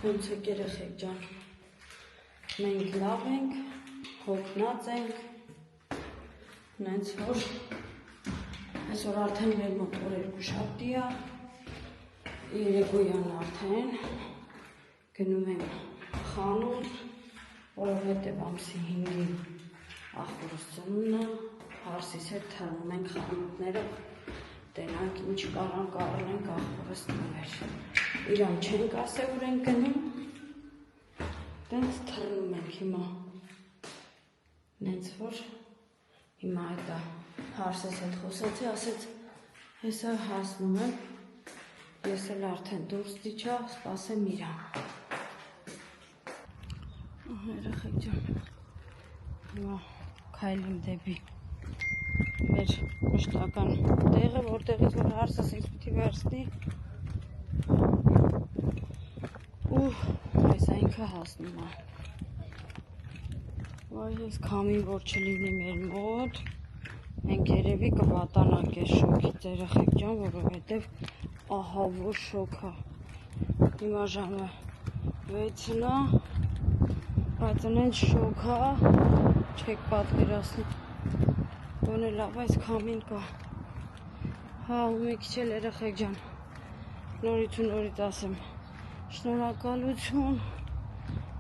Ոնց եք երեխեք ջան, մենք լավ ենք, հոգնած ենք, նենց որ այսօր արդեն մեր մոտ օրերկու շաբթի է, երեկոյան արդեն գնում ենք խանութ, որովհետև ամսի 5-ին աղբորս ծնունն է, հարսիս հետ թռնում ենք խանութները, տենանք ինչ կարանք առնենք աղբորս տներ, իրան չենք ասե ուր ենք գնում, տենց թռնում ենք հիմա, նենց որ հիմա այդ է, հարսես հետ խոսեցի, ասեց, հեսա հասնում եմ, ես էլ արդեն դուրս դիչա, սպասեմ իրան։ Երեխեք ջան, հիմա քայլում դեպի մեր մշտական տեղը, որտեղից որ հարսս ինձ պիտի վերցնի ու այս այնքը հասնում է։ Վայ ես քամին որ չլինի մեր մոտ, մենք երևի կվատանանք այս շոքից երեխեք ջան, որովհետև ահա որ շոք է։ Հիմա ժամը 6-ն է, բայց նենց շոք է, չեք պատկերացնում։ Գոնե լավ այս քամին կա։ Հա ու մի քիչ էլ երեխեք ջան, նորից ասեմ, շնորհակալություն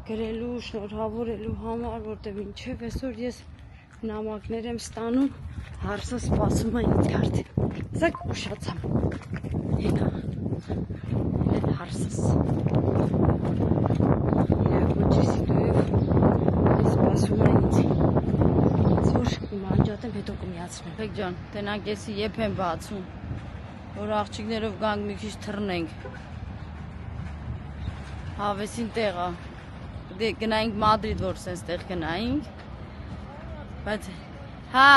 գրելու, շնորհավորելու համար, որտեղ մինչև այսօր ես նամակներ եմ ստանում, հարսը սպասում է ինձ արդեն։ Սակ ուշացամ։ Հենա էլ հարսս։ Իրակոչի սիտոյով սպասում է ինձ։ Որ հիմա անջատեմ, հետո կմիացնեմ։ Հեք ջան, տենանք եսի եփ եմ բացում, որ աղջիկներով գանք մի քիչ թռնենք։ Հավեսին տեղ է, դե գնայինք Մադրիդ, որ սենց տեղ գնայինք, բայց, հա,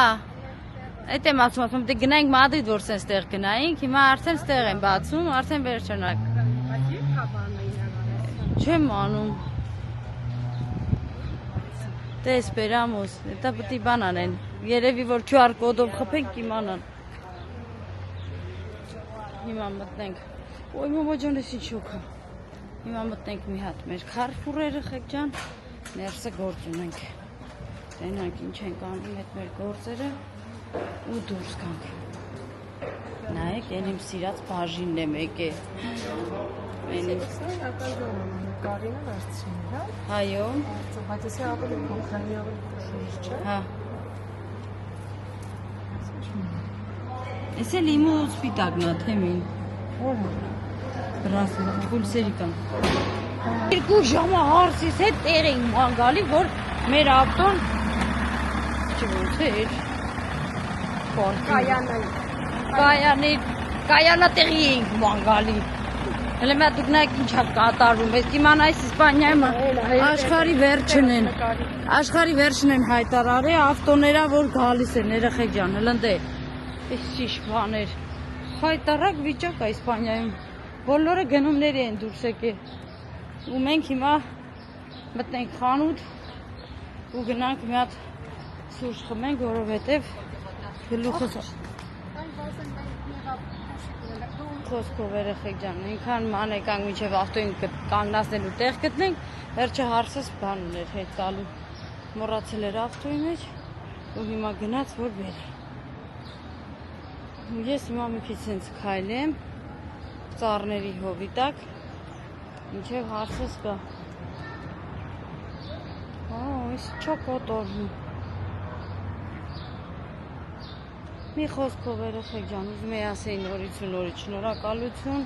այդ եմ ասում, դե գնայինք Մադրիդ, որ սենց տեղ գնայինք, հիմա արդեն ստեղ եմ բացում, արդեն վերջանակ։ Չեմ անում։ Տես բերամոս, դա պտի բան անեն, երևի որ QR կոդով խփենք կիմանան։ Հիմա մտնենք, ոյ մոմո ջան ես ինչ շոք է։ Հիմա մտնենք մի հատ մեր Carrefour երեխեք ջան, ներսը գործ ունենք։ Տենանք ինչ ենք անում այդ մեր գործերը ու դուրս գանք։ Նայեք, են իմ սիրած բաժինն եմ եկել։ Կարինան արցին, հա։ Հայո։ Բայց ես ավելի փոքրանի ավելի շուշ չէ։ Հա։ Էս էլ իմ ու սպիտակն է թեմին։ Որը։ Բրասը, պուլսերի կան։ Երկու ժամը հարսիս հետ տեղ էինք ման գալի, որ մեր ավտոն չոնց էր։ Կայանատեղի էինք ման գալի։ Հələ մա դուք նայեք ինչա կատարում, ես կիմանայիս Իսպանիայում աշխարհի վերջն են հայտարարել ավտոներա, որ գալիս են երեխեք ջան, հլնդե։ Այս շիշ բաներ։ Հայտարարակ վիճակ է Իսպանիայում։ Բոլորը գնումների են դուրս եկել։ Ու մենք հիմա մտնենք խանութ ու գնանք մի հատ սուրճ խմենք, որովհետև գլուխս խոսքով երեխեք ջան, ինքան ման եկանք մինչև ավտոյին կանգնացնելու տեղ գտնենք, վերջը հարսս բան ուներ հետ տալու, մոռացել էր ավտոյի մեջ ու հիմա գնաց որ բերի։ Ես հիմա մի քիչ սենց քայլեմ ծառների հովի տակ, մինչև հարսս կա։ Այս չոկոտորում։ Մի խոսքով երեխեք ջան, ուզում եի ասեի նորից ու նորից շնորհակալություն,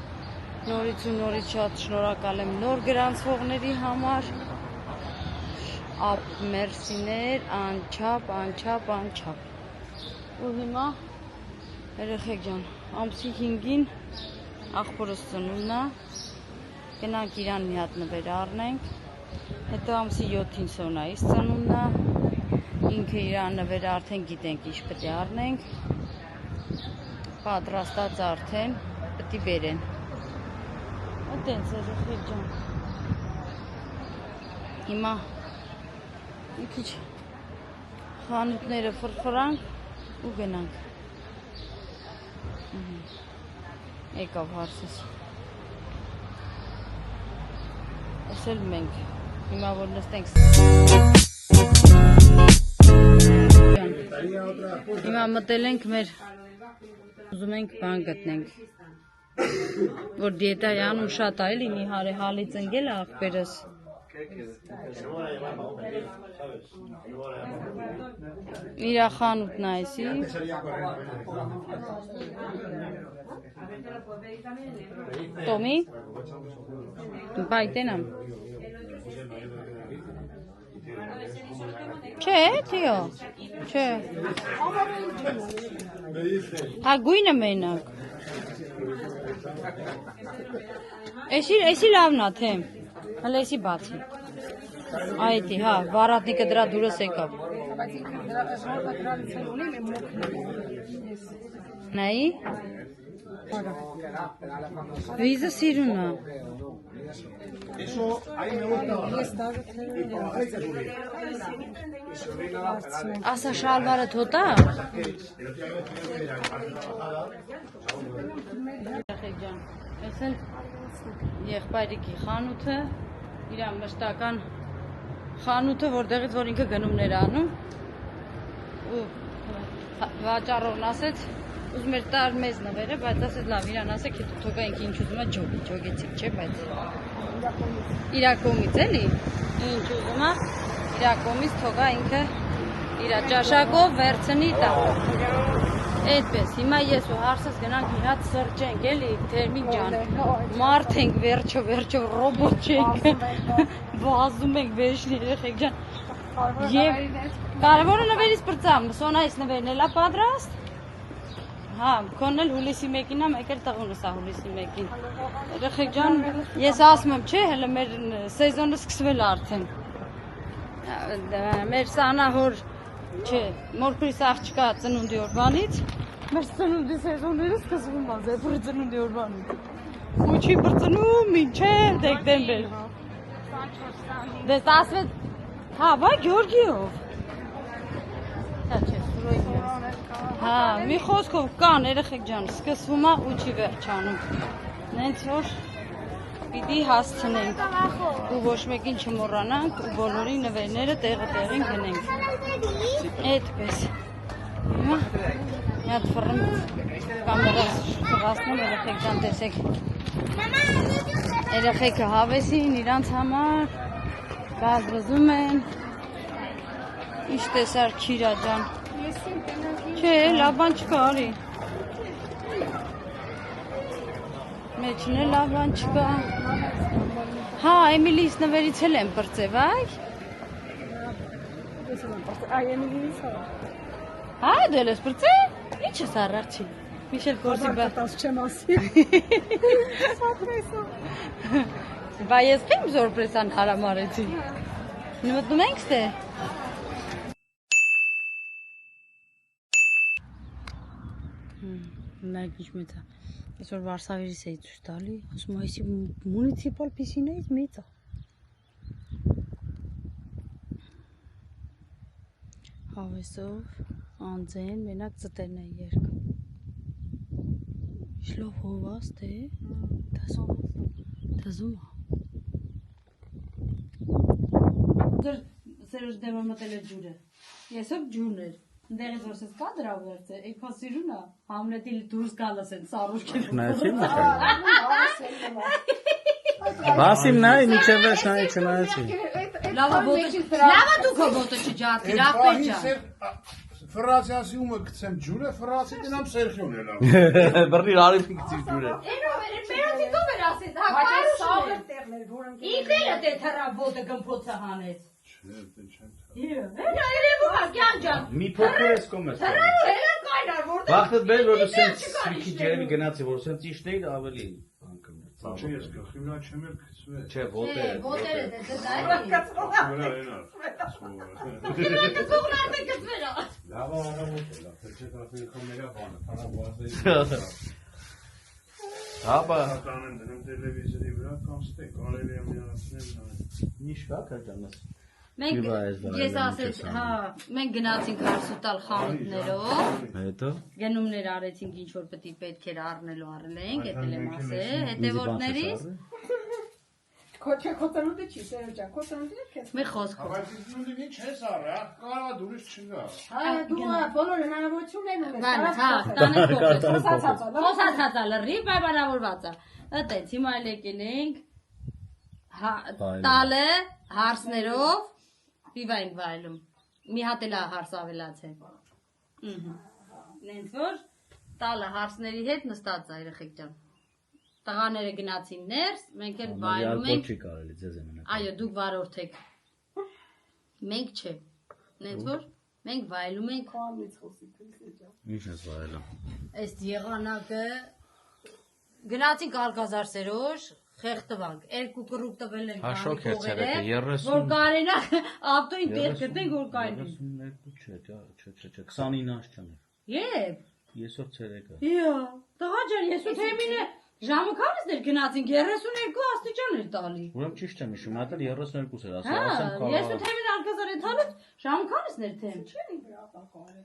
նորից ու նորից շատ շնորհակալ եմ նոր գրանցվողների համար, մերսիներ, անչափ։ Ու հիմա երեխեք ջան, ամսի 5-ին աղբորս ծնունն է, գնանք իրան մի հատ նվեր առնենք, հետո ամսի 7-ին Սոնայիս ծնունն է, ինքը իրան նվերը արդեն գիտենք ինչ պետք է առնենք, պատրաստած արդեն պետք է բերեն։ Այդտենց երեխեք ջան։ Հիմա մի քիչ խանութները ֆրֆրանք ու գնանք։ Եկավ հարսս։ Ես էլ մենք հիմա որ նստենք հիմա մտել ենք մեր ուզում ենք բան գտնենք որ դիետայի անում շատ է էլի Նիհարը հալից ընկել է աղբերս իրա խանութն է այսի Տոմի բայտենամ Չէ, թիո Չէ Հա գույնը մենակ Էսի լավն է թե Հələ էսի բացի Այդի, հա, վարատնիկը դրա դուրս եկավ Նայի Վիզը սիրուն է Ասա շալվարը թոտա Ես էլ եղբայրիկի խանութը իր մշտական խանութը որտեղից որ ինքը գնումներ անում ու վաճառողն ասեց ուզում էր տար մեզ նվերը բայց ասեց լավ իրան ասեք դու թողա ինքը ինչ ուզում է ջոգեցիկ չէ բայց իրա կողմից էլի ինչ ուզում է իրա կողմից թողա ինքը իր ճաշակով վերցնի տա Այդպես, հիմա ես ու հարսս գնանք մի հատ սրճենք, էլի, թերմին ջան, մարդ ենք վերջո, ռոբոտ չենք, վազում ենք վերջն երեխեք ջան, և կարևորը նվերից պրծամ, սոնայից նվերն էլա պատրաստ, հա, քոնն էլ հուլիսի մեկին եմ, եկել տղունս է հուլիսի մեկին, երեխեք ջան, ես ասում եմ, չէ, հելը մեր սեզոնը սկսվել արդեն, մեր սանահոր Չէ, մորքուրիս աղջկա ծնունդի օրվանից, մեր ծնունդի սեզոնները սկսվում է, զեպուրի ծնունդի օրվանից։ Ու չի բրծնում մինչև դեկտեմբեր։ Դες ասվեց, հա, վայ Գյորգիով։ Հա, չէ, սուրոյի։ Հա, մի խոսքով կան, երեխեք ջան, սկսվում է ու չի վերջանում։ Նենց որ պիտի հասցնենք ու ոչ մեկին չմոռանանք ու բոլորի նվերները տեղին գնենք։ Այդպես։ Հիմա մի հատ ֆռմ կամերաս շղացնում երեխեք ջան տեսեք։ Երեխեքը հավեսին իրանց համար գազվզում են։ Ինչ տեսար քիրա ջան։ Չէ, լավ բան չկա, արի։ Մեջն է լավ բան չկա։ Հա, Էմիլիս նվերից էլ եմ պրծև, այ։ Հա, դել ես պրծե, ինչ ես առարչի, միշել կորսի բա։ Չեմ ասի։ Բա ես կեմ զորպրեսան հարամարեցի։ Նմտնում ենք ստե։ Նայք ինչ մեծ է։ Այսօր Վարշավից էի ցույց տալի, ասում եմ, այսի մունիցիպալ պիսինայից մեծ է։ Հավեսով, անձեն, մենակ ծտերն է երկ։ Իշլով հովաս, թե, թզում է։ Դր սերոջ դեմը մտել է ջուրը, եսով ջուրն էր։ Դեղից որ սես կա դրա վերց է, էքո սիրուն է, համլետի դուրս գալս են, սարուշ կեն։ Նայեցի՞մ Բասիմ նայ, միջև վերջ նայ չնայեցի։ Լավա դու քո բոտը չջարդիր, աղբեր ջան։ Ֆրանսիացի ումը գցեմ ջուրը, ֆրանսի դնամ Սերխիոն էլ։ Բռնի արիփին գցի ջուրը։ Մերոնցի դու վեր ասես, հա, կարուշ է։ Ինքն է դե թռա բոտը գմփոցը հանեց։ Մի փոքր ես կոմես։ Վախտդ բեր, որ սենց սրիքի ջերմի գնացի, որ սենց իշտ էիր ավելի անկմ։ Չէ, ես գլխի վրա չեմ էլ գցվել։ Չէ, ոտերը։ Ոտերը դե դա է։ Լավ առավոտ է, լավ, թե չէ խմերա բանը, փարա բազեի։ Հապա։ Կանեն դնում տելևիզորի վրա կանստեք, կարելի է միացնել նայել։ Ինչ կա կաճանես։ Մենք ես ասեց, հա, մենք գնացինք հարսուտալ խանութներով, Հետո գնումներ արեցինք ինչ որ պետք էր առնելու առել էինք, էտել եմ ասել, հետևորդներից Քոչը քոծանուտը չի, Սերոջան, քոծանուտը քեզ։ Մի խոսքով։ Բայց ինքնուրույն ինչ ես արի, կարող է դուրս չգա։ Հա, դու բոլոր հնարավորություններն ունես։ Բան, հա, տանը խոսացածա լրի, պայմանավորված է։ Այդտենց հիմա եկել ենք տալը հարսներով պիվային վայելում։ Մի հատ էլ հարս ավելացել։ Նենց որ տալը հարսների հետ նստած է երեխեք ջան։ Տղաները գնացին ներս, մենք էլ վայելում ենք։ Չի կարելի ձեզ մնաք։ Այո, դուք վարորդ եք։ Մենք չէ։ Նենց որ մենք վայելում ենք։ Քամից խոսի, Սերոջան։ Ինչ ես վայելում։ Այս եղանակը գնացինք Ալկազար Սերոժ, խեղտվանք, երկու կռուկ տվել են Հաշոք է ցերեկը, 30 որ կարենա ավտոյին տեղ գտնենք որ կայնի։ 32 չէ, 29 աշճան է։ Եվ Այսօր ցերեկը։ Իա, տղա ջան, ես ու Թեմինը ժամը քանիսներ գնացինք 32 աստիճան էր տալի։ Ուրեմն ճիշտ եմ հիշում, հատը 32 էր, Հա, ես ու Թեմին Ալկազար են տալուց ժամը քանիսներ Թեմ։ Չէ՞ վրապակարը։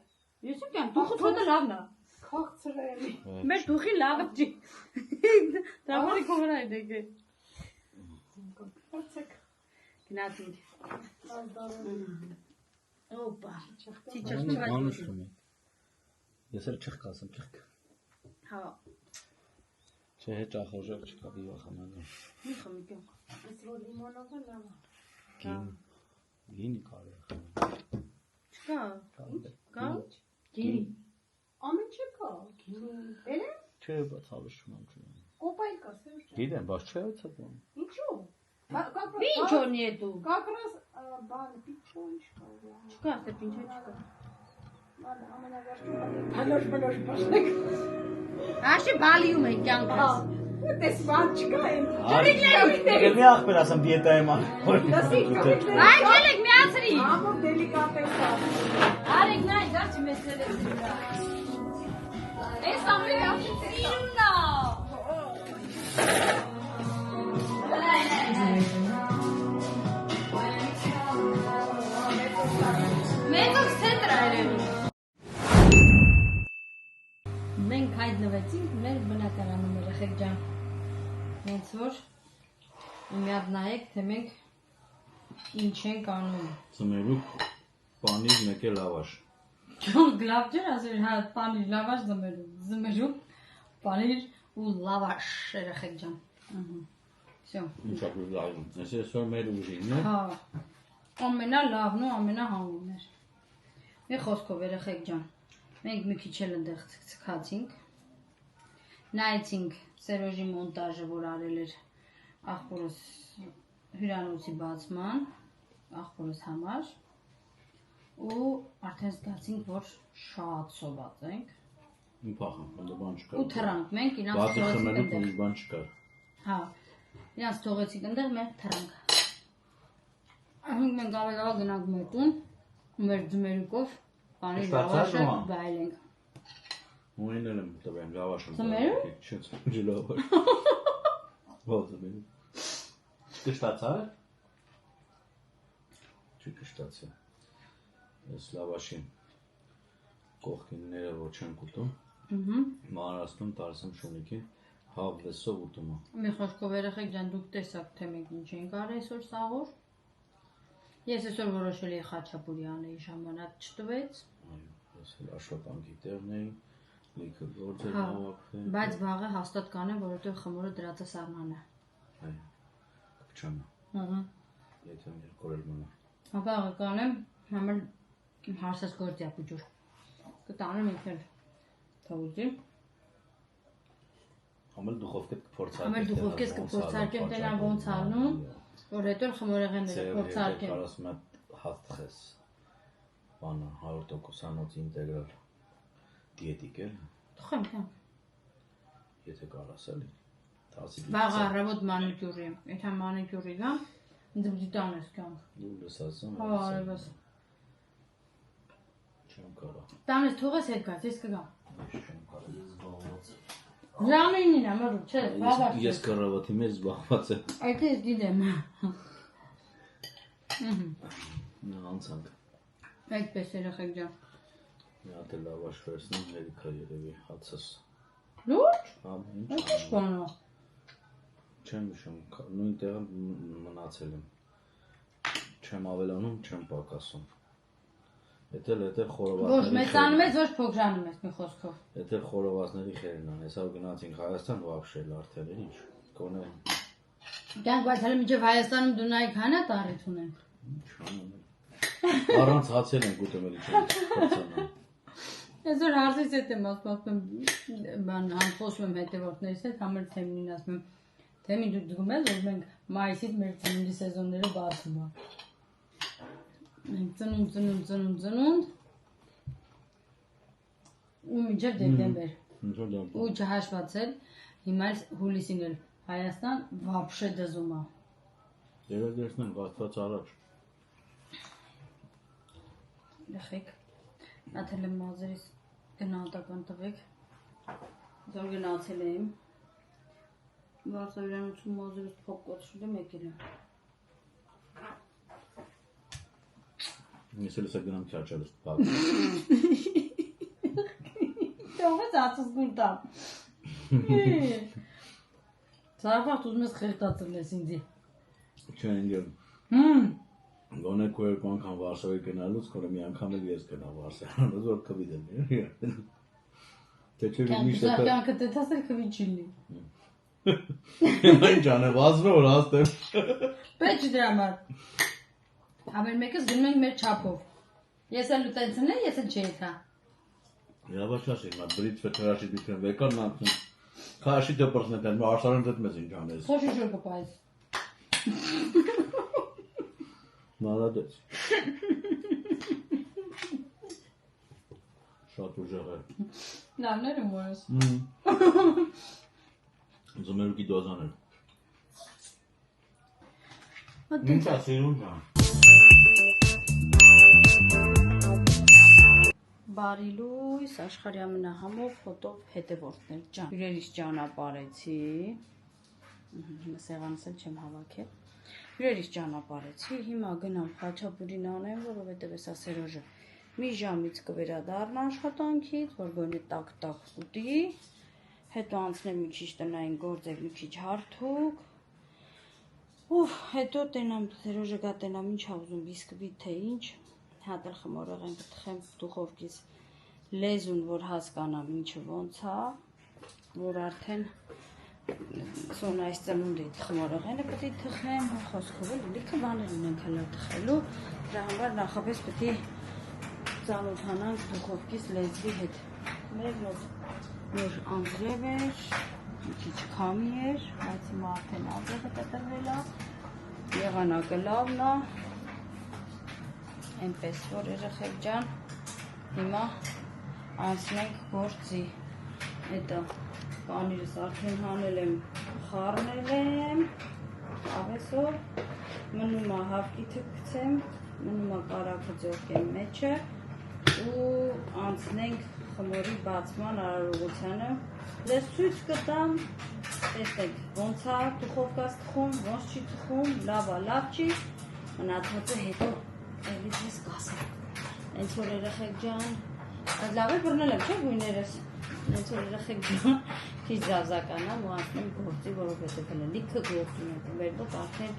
Ես ու կան, դուխը թոտը լավն է։ Քաղցրելի։ Մեր դուխի լավը չի։ Դա որի կողնա է դեկե։ Հացեք։ Գնացինք։ Օպա, չիչը Անուշում է։ Ես էլ չխ կասեմ, չխ։ Հա, Չէ, հետ ախորժել չկա դիվախանալու։ մի խմիկը։ Այս որ լիմոնովը լավ է։ Գինի կարելի է խմել։ Չկա։ Կա։ Գինի։ Ամեն չէ կա։ Գինի։ Էլե։ Չէ, բայց հավշում եմ չունեմ։ Կոպայ կա, Սերոջան։ Գիտեմ, բայց չէ, ցած բան։ Ինչու։ Ինչ օրնի է դու։ Կակրաս բան պիչո ինչ կա։ Չկա, ասել ինչ չկա։ Բալոշ բաշնեք։ Աշի բալիում են կյանքս։ Տես բան չկա են։ Մի ախպեր ասեմ դիետայում ան։ Այ ելեք միացրի։ Ամոք դելիկատես է։ Արեք նայ, դարձի մեզ ներեցին։ Էս ամենը սիրունա։ Մեծոք ցենտրը երևի։ Մենք հայտնվեցինք մեր բնակարանում երեխեք ջան։ Հենց որ մի հատ նայեք, թե մենք ինչ ենք անում։ Ծմերու պանիր մեկ է լավաշ։ Գլավ ջեր ասել, հա, պանիր լավաշ զմերու պանիր ու լավաշ երեխեք ջան։ Всё։ Ինչա որ լավն։ Այսօր մեր ուժինն է։ Հա։ Ամենալավն ու ամենահանգումն էր։ Մի խոսքով երեխեք ջան։ Մենք մի քիչ էլ այնտեղ ցկացինք։ Նայեցինք Սերոժի մոնտաժը, որ արել էր աղբորս հյուրանոցի բացման, աղբորս համար։ Ու արդեն զգացինք, որ շատ սոված ենք։ Մի փախան, դա բան չկա։ Ու թռանք մենք իրանց Բացի թողեցինք խմելու այնտեղ։ ուրիշ բան չկա։ Հա։ Իրանց թողեցինք այնտեղ, մենք թռանք։ Մենք ավելավա գնանք մեր տուն, մեր ձմերուկով, պանիր լավաշը վայելենք։ Մոյն եմ տվեմ լավաշը։ Ձմերու։ Չէ, լավաշ։ Ո՞վ ձմերու։ Չկշտացա։ Չկշտացա։ Ես լավաշին կողքինները ոչ չեմ ուտում։ Մանրացնում տարսեմ շունիկին, հավ լեսով ուտում եմ։ Մի խոսքով երեխեք ջան, դուք տեսաք, թե մենք ինչ ենք արել այսօր սաղոր։ Ես այսօր որոշել էի խաչապուրի անեի, ժամանակ չտվեց։ Այո, ես էլ աշխատանքի տեղն էի, լիքը գործեր Հա, հավաքվել։ բայց վաղը հաստատ կանեմ, որովհետև խմորը դրած է սառնանը։ Այո, կփչանա, Ահա։ եթե մի կորել մնա։ Վաղը կանեմ, համար հարսած գործ ապուջուր։ Կտանեմ ինքն էլ թողուջի։ Համել դուխովկետ կփորձարկեմ։ Համել դուխովկես կփորձարկեմ տենան ոնց անում, որ հետո խմորեղենները փորձարկեմ։ Կարասում եմ հատ տխես, բանը 100% անոց ինտեգրալ դիետիկ էլ, Թխեմ, հա։ եթե կարաս էլի, տասի Վաղը առավոտ մանիկյուրի, եթե մանիկյուրի գամ, դպդի տանես կյանք։ դու լսացում Հա, արևս։ չեմ կարա, Տանես թողես հետ գաց, ես կգամ։ չեմ կարա։ Ժամինին ամրու, չէ, բավարդ։ Ես կռավատի մեջ զբաղված եմ։ Այդ ես գիտեմ։ Անցանք։ Այդպես երեխեք ջան։ Մի հատ էլ լավաշ վերցնում, հերիքա երևի հացս։ Լուրջ։ Համ ինչ։ Այդ ինչ բան է։ Չեմ հիշում, նույն տեղը մնացել եմ։ Չեմ ավելանում, չեմ պակասում։ Եթե խորովածների Ոչ մեծանում ես, ոչ փոքրանում ես մի խոսքով։ Եթե խորովածների խերն ան, հեսա գնացինք Հայաստան վախշել արդեն, ինչ, կոնե։ Գանք, բայց հələ մինչև Հայաստանում դու նայ քանա տարիք ունենք։ Առանց հացել ենք ուտում էլի չեմ կրծանա։ Այսօր հարցից հետ եմ ասում եմ, խոսում եմ հետևորդներիս հետ, համեր Թեմին ասում եմ, Թեմին դու զգում ես, որ մենք մայիսից մեր ծնունդի սեզոնները բացում է։ Մենք ծնունդ ու մինչև դեկտեմբեր։ Ու չհաշվացել, հիմա հուլիսին էլ Հայաստան վաբշե դզում է։ Երեգերսնեն վատված առաջ։ Եղեք, ատել եմ մազերիս գնահատական տվեք, զոր գնացել եմ, վարսավիրանություն մազերիս փոկոչել եմ եկել եմ։ Ես էլ սա գնամ չաչալս պակ։ Տողեց ացուս գուրտամ։ Սարվաղտ ուզում ես խեղտացել ես ինձի։ Չեն գեմ։ Գոնե քո երկու անգամ Վարշավի գնալուց քոնը մի անգամ էլ ես գնամ Վարշավա, զոր կվի դեմ։ Թե չէ միշտ է։ Կյանքը դետասել կվի չի լինի։ Ինչ անեմ, ասում որ աստեմ։ Պետք չի դրա համար։ Ամեն մեկս գնում ենք մեր չափով։ Ես էլ ուտեցին եմ, ես էլ չի եթա։ Եվաշաշի, նա բրիտ վեթրաշի դիքեն վեկան նամքին։ Քաշի դե պրսնետել, մա արշարան դետ մեզ ինչ անես։ Խոշի շոր կպայս։ Մալադեց։ Շատ ուժեղ է։ Լավներ եմ որս։ Զմերուկի դոզան է։ Ինչ ասիրուն ջան։ Բարի լույս, աշխարհի ամենահամով ֆոտով հետևորդներ ջան։ Հյուրերից ճանապարհեցի։ Հիմա սեղանս էլ չեմ հավաքել։ Հյուրերից ճանապարհեցի, հիմա գնամ խաչապուրին անեմ, որովհետև էսա Սերոժը մի ժամից կվերադառնա աշխատանքից, որ գոնե տակ ուտի, հետո անցնեմ մի քիչ տնային գործեր, մի քիչ հարթուկ։ Հետո տենամ Սերոժը գա տենամ ինչ ա ուզում, բիսկվիթ թե ինչ, հատել խմորեղեն կթխեմ դուխովկից լեզուն, որ հասկանամ ինչը ոնց է, որ արդեն Սոնայից ծնունդի խմորեղենը պետք է թխեմ, խոսքով էլ լիքը բաներ ունենք հələ թխելու, դրա համար նախապես պետք է ծանոթանանք դուխովկից լեզվի հետ։ Մեր նոր անձրև էր, մի քիչ քամի էր, բայց հիմա արդեն անձրևը կտրվել է, եղանակը լավն է, այնպես որ երեխեք ջան, հիմա անցնենք գործի, հետո պանիրս արդեն հանել եմ, խառնել եմ, ավեսով, մնում է հավկիթը գցեմ, մնում է կարագը ձորկեմ մեջը ու անցնենք խմորի բացման արարողությանը, ձեզ ցույց կտամ, տեսնեք ոնց է դուխովկաս թխում, ոնց չի թխում, լավ է, լավ չի, մնացածը հետո էլի ձեզ կասեմ, հենց որ երեխեք ջան, լավ է բռնել եմ, չէ գույներս, հենց որ երեխեք ջան, քիչ զազականամ ու անցնեմ գործի, որովհետև հələ լիքը գործ ունենք, վերջոց արդեն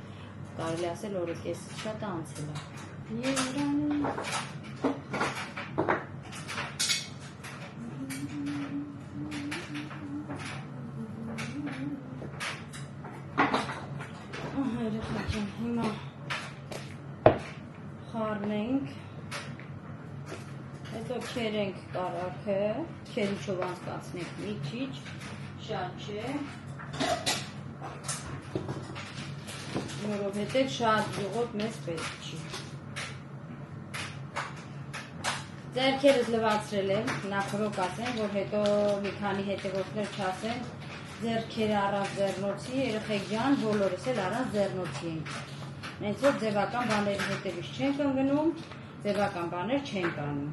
կարելի ասել օրը կեսից շատ անցել է։ Երանի երեխեք ջան, հիմա խառնենք, հետո քերենք կարագը, քերիչով անցկացնենք մի քիչ, շատ չէ, որովհետև շատ յուղոտ մեզ պետք չի։ Ձեռքերս լվացրել եմ, նախորոք ասեմ, որ հետո մի քանի հետևորդներ չասեն, ձեռքերը առանց ձեռնոցի, երեխեք ջան, բոլորս էլ առանց ձեռնոցի ենք։ Հենց որ ձևական բաների հետևից չենք ընկնում, ձևական բաներ չենք անում։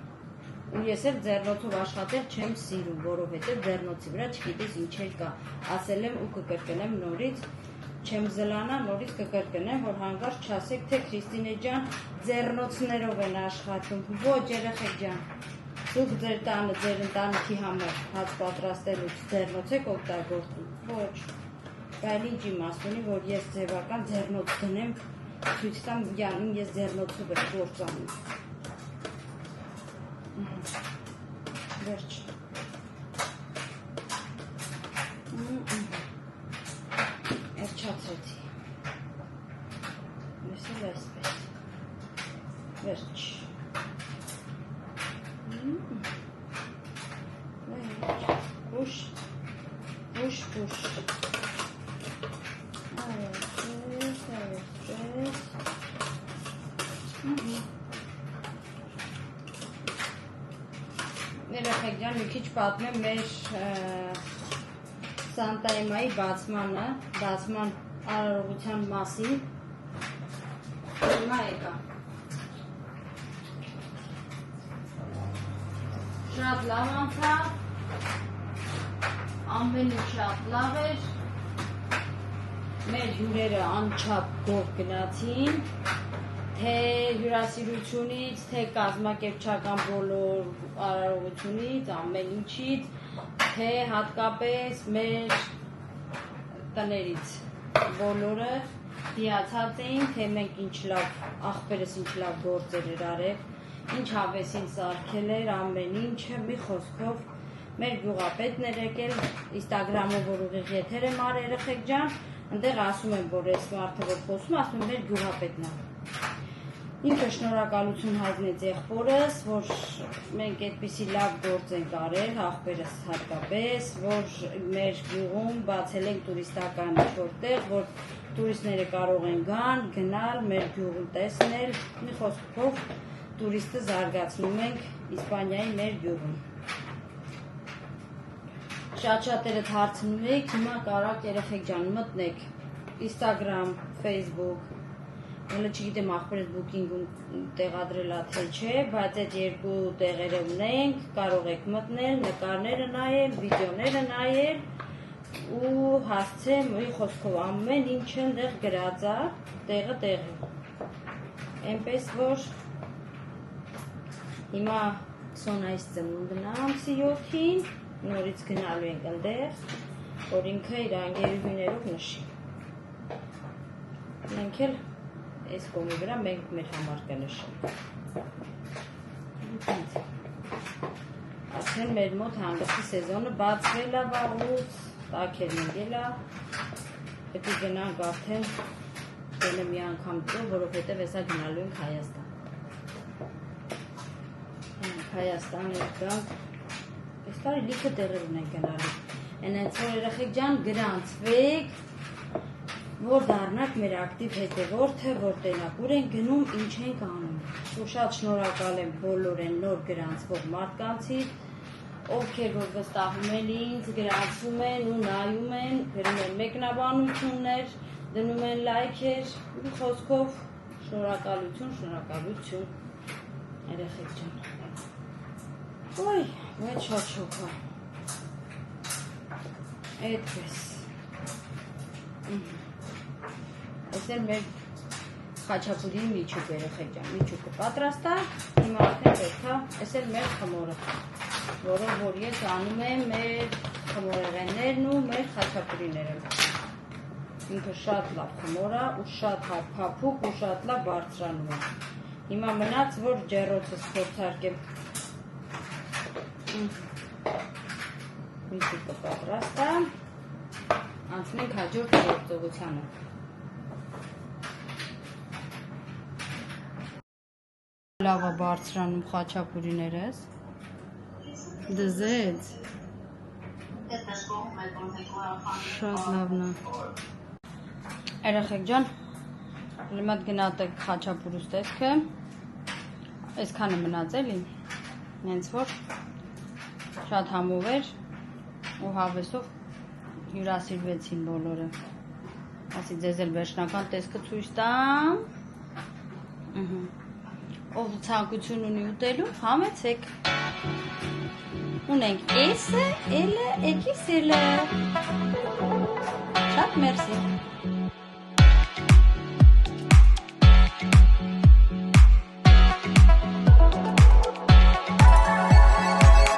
Ու ես էլ ձեռնոցով աշխատել չեմ սիրում, որովհետև ձեռնոցի վրա չգիտես ինչեր կա։ Ասել եմ ու կկրկնեմ նորից, չեմ զլանա, նորից կկրկնեմ, որ հանկարծ չասեք, թե Քրիստինե ջան, ձեռնոցներով են աշխատում։ Ոչ, երեխեք ջան, դուք ձեր տանը, ձեր ընտանիքի համար հաց պատրաստելուց ձեռնոց եք օգտագործում։ Ոչ։ Բայց ինչ իմաստ ունի, որ ես ձևական ձեռնոց դնեմ, ցույց տամ յանին ես ձեռնոցով եմ գործանում։ Վերջ։ Էրչացրեցի։ Մեսել այսպես։ Վերջ։ Push, push, push. Երեխեք ջան, մի քիչ պատմեմ մեր Սանտայմայի բացման արարողության մասին։ Հիմա եկա։ Շատ լավ անցավ, ամեն ինչ շատ լավ էր, մեր հյուրերը անչափ գող գնացին, թե հյուրասիրությունից, թե կազմակերպչական բոլոր արարողությունից, ամեն ինչից, թե հատկապես մեր տներից բոլորը դիացած էին, թե մենք ինչ լավ, աղբերս ինչ լավ գործեր էր արել, ինչ հավեսին սարքել էր, ամեն ինչը, մի խոսքով մեր գյուղապետն էր եկել, Instagram-ով որ ուղիղ եթեր եմ արել երեխեք ջան, այնտեղ ասում եմ, որ այս մարդը որ խոսում, ասում եմ մեր գյուղապետն է։ Ինքը շնորհակալություն հայտնեց եղբորս, որ մենք այդպիսի լավ գործ ենք արել, աղբերս հատկապես, որ մեր գյուղում բացել ենք տուրիստական որտեղ, որ տուրիստները կարող են գնալ, մեր գյուղում տեսնել, մի խոսքով տուրիստը զարգացնում ենք Իսպանիայի մեր գյուղում։ Շատ-շատերդ հարցնում եք, հիմա կարակ երեխեք ջան մտնեք Instagram, Facebook, հələ չգիտեմ աղբերս բուկինգում տեղադրել թե չէ, բայց այդ երկու տեղերը ունենք, կարող եք մտնել, նկարները նայել, վիդեոները նայել ու հասցեմ մի խոսքով ամեն ինչ ընդեղ գրած է, տեղը տեղի։ Այնպես որ հիմա 20-ից ծնունդն է ամսի 7-ին, նորից գնալու ենք ընդեղ, որ ինքը իր անգերուհիներով նշի։ Մենք էլ այս կողմի վրա մենք մեր համար կնշենք։ Արդեն մեր մոտ հանգստի սեզոնը բացվել է վաղուց, տաքերն ընկել է, պետք է գնանք արդեն գոնե մի անգամ ծով, որովհետև հեսա գնալու ենք Հայաստան։ Հայաստան եկանք, այս տարի լիքը տեղեր ունենք գնալու։ Այնց որ երեխեք ջան գրանցվեք, որ դառնաք մեր ակտիվ հետևորդը, որ տենակ ուր ենք գնում, ինչ ենք անում։ Ու շատ շնորհակալ եմ բոլոր այն նոր գրանցվող մարդկանցից, ովքեր որ վստահում են ինձ, գրանցում են ու նայում են, գրում են մեկնաբանություններ, դնում են լայքեր, ու խոսքով շնորհակալություն, շնորհակալություն, երեխեք ջան։ Ոյ, բայց շատ շոքա։ Այդպես։ Այս էլ մեր խաչապուրի միջուկ երեխեք ջան, միջուկը պատրաստ է, հիմա արդեն պետք է, այս էլ մեր խմորը, որով որ ես անում եմ մեր խմորեղեններն ու մեր խաչապուրիները։ Ինքը շատ լավ խմոր է ու շատ փափուկ ու շատ լավ բարձրանում է։ Հիմա մնաց, որ ջեռոցս փորձարկեմ։ Միջուկը պատրաստ է, անցնենք հաջորդ գործողությանը։ Լավ է բարձրանում խաչապուրիներս, դզեց, շատ լավն է։ Երեխեք ջան, լիմատ գնատեք խաչապուրուս տեսքը, այսքանը մնաց էլի, նենց որ շատ համով էր ու հավեսով հյուրասիրվեցին բոլորը, ասի ձեզ էլ վերջնական տեսքը ցույց տամ, ով ցանկություն ունի ուտելու, համեցեք։ Ունենք էսը, էլը, էկիսելը։ Շատ մերսի։